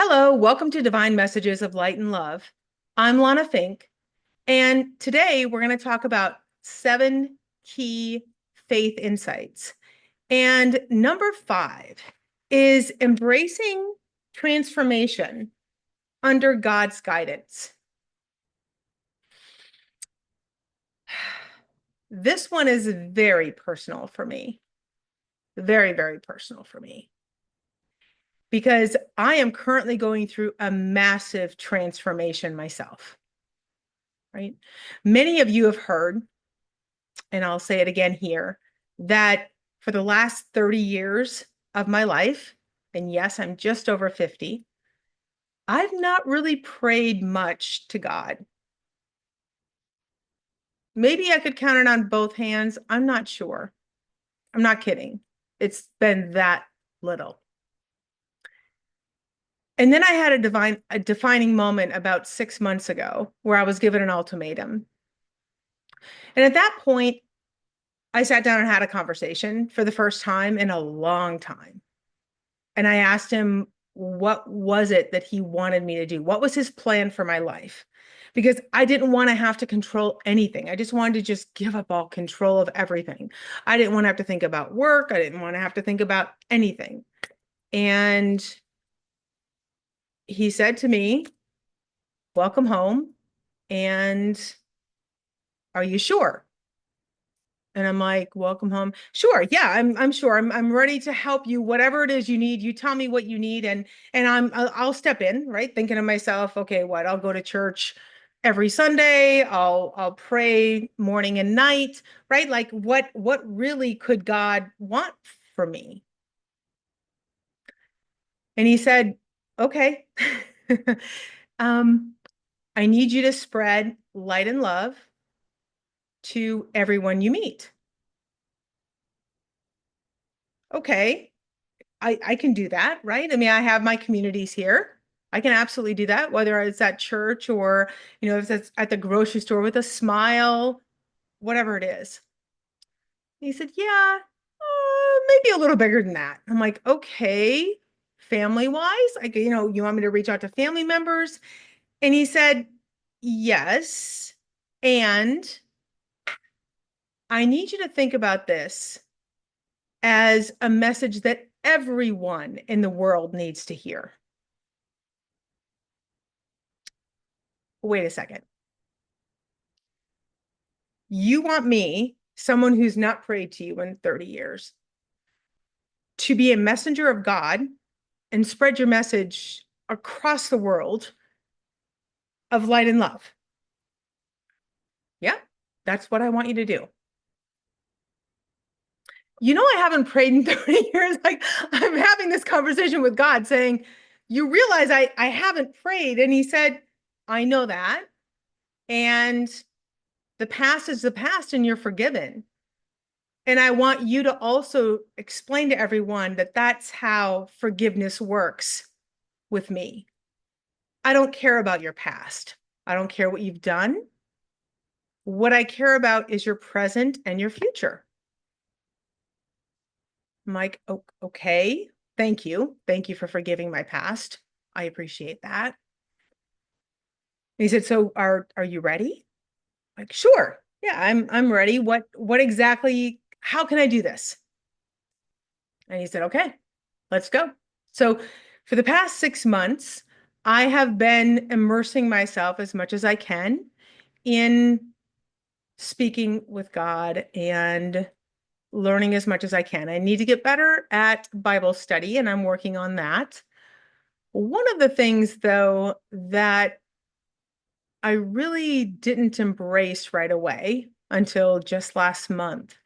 Hello, welcome to Divine Messages of Light and Love. I'm Lana Fink, and today we're going to talk about 7 key faith insights. And number 5 is embracing transformation under God's guidance. This one is very personal for me, very, very personal for me, because I am currently going through a massive transformation myself. Right? Many of you have heard, and I'll say it again here, that for the last 30 years of my life, and yes, I'm just over 50, I've not really prayed much to God. Maybe I could count it on both hands. I'm not sure. I'm not kidding. It's been that little. And then I had a defining moment about 6 months ago where I was given an ultimatum. And at that point, I sat down and had a conversation for the first time in a long time. And I asked him, what was it that he wanted me to do? What was his plan for my life? Because I didn't want to have to control anything. I just wanted to just give up all control of everything. I didn't want to have to think about work. I didn't want to have to think about anything. And he said to me, welcome home. And are you sure? And I'm like, welcome home. Sure. Yeah, I'm sure. I'm ready to help you. Whatever it is you need, you tell me what you need, and I'll step in, right? Thinking to myself, okay, what? I'll go to church every Sunday. I'll pray morning and night, right? Like what really could God want for me? And he said, okay. um, I need you to spread light and love to everyone you meet. Okay. I can do that, right? I mean, I have my communities here. I can absolutely do that, whether it's at church or, if it's at the grocery store with a smile, whatever it is. He said, yeah, maybe a little bigger than that. I'm like, okay, family wise, you want me to reach out to family members? And he said, yes. And I need you to think about this as a message that everyone in the world needs to hear. Wait a second. You want me, someone who's not prayed to you in 30 years, to be a messenger of God and spread your message across the world of light and love. Yeah, that's what I want you to do. I haven't prayed in 30 years. Like, I'm having this conversation with God saying, you realize I haven't prayed. And he said, I know that. And the past is the past and you're forgiven. And I want you to also explain to everyone that that's how forgiveness works with me. I don't care about your past. I don't care what you've done. What I care about is your present and your future. I'm like, oh, okay, thank you. Thank you for forgiving my past. I appreciate that. And he said, so are you ready? Like, sure. Yeah, I'm ready. What exactly, how can I do this? And he said, okay, let's go. So for the past 6 months, I have been immersing myself as much as I can in speaking with God and learning as much as I can. I need to get better at Bible study, and I'm working on that. One of the things, though, that I really didn't embrace right away until just last month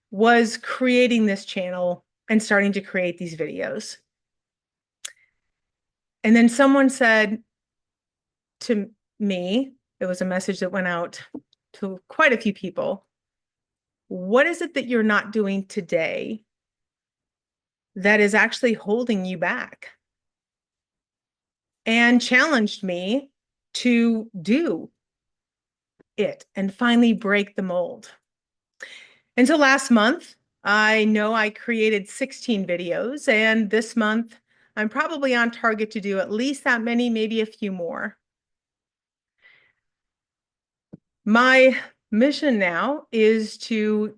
was creating this channel and starting to create these videos. And then someone said to me, it was a message that went out to quite a few people. What is it that you're not doing today that is actually holding you back? And challenged me to do it and finally break the mold. And so last month, I know I created 16 videos, and this month I'm probably on target to do at least that many, maybe a few more. My mission now is to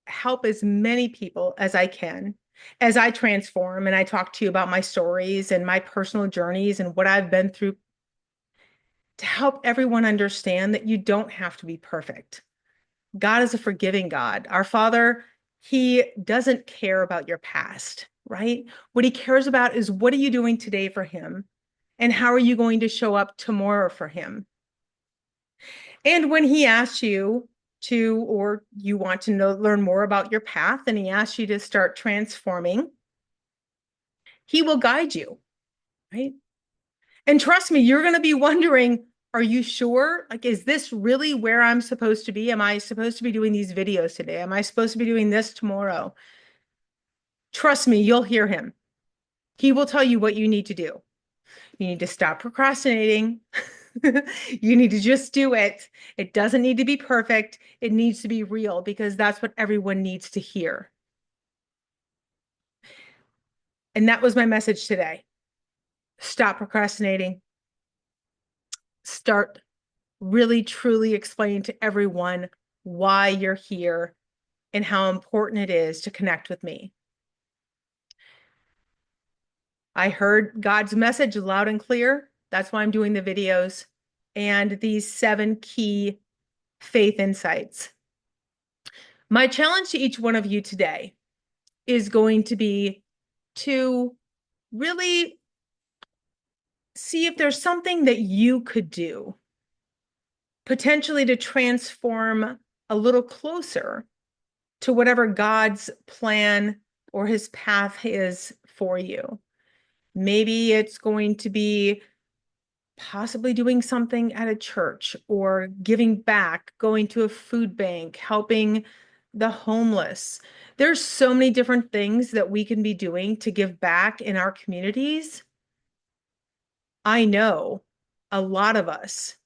help as many people as I can as I transform and I talk to you about my stories and my personal journeys and what I've been through to help everyone understand that you don't have to be perfect. God is a forgiving God. Our Father, He doesn't care about your past, right? What He cares about is what are you doing today for Him? And how are you going to show up tomorrow for Him? And when He asks you to, or you want to know, learn more about your path, and He asks you to start transforming, He will guide you, right? And trust me, you're going to be wondering, are you sure? Like, is this really where I'm supposed to be? Am I supposed to be doing these videos today? Am I supposed to be doing this tomorrow? Trust me, you'll hear him. He will tell you what you need to do. You need to stop procrastinating. You need to just do it. It doesn't need to be perfect. It needs to be real because that's what everyone needs to hear. And that was my message today. Stop procrastinating. Start really, truly explaining to everyone why you're here and how important it is to connect with me. I heard God's message loud and clear. That's why I'm doing the videos and these 7 key faith insights. My challenge to each one of you today is going to be to really see if there's something that you could do, potentially to transform a little closer to whatever God's plan or his path is for you. Maybe it's going to be possibly doing something at a church or giving back, going to a food bank, helping the homeless. There's so many different things that we can be doing to give back in our communities. I know a lot of us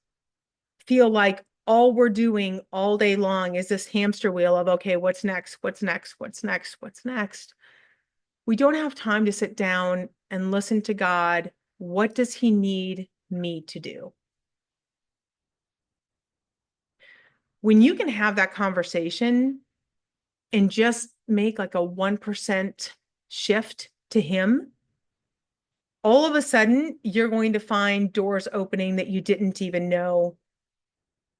feel like all we're doing all day long is this hamster wheel of, okay, what's next? What's next? What's next? What's next? We don't have time to sit down and listen to God. What does he need me to do? When you can have that conversation and just make like a 1% shift to him, all of a sudden you're going to find doors opening that you didn't even know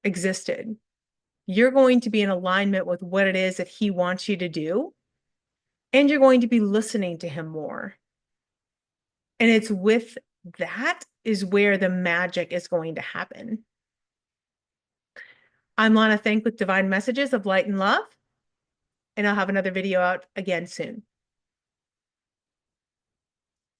existed. You're going to be in alignment with what it is that he wants you to do, and you're going to be listening to him more. And it's with that is where the magic is going to happen. I'm Lana Thank with Divine Messages of Light and Love, and I'll have another video out again soon.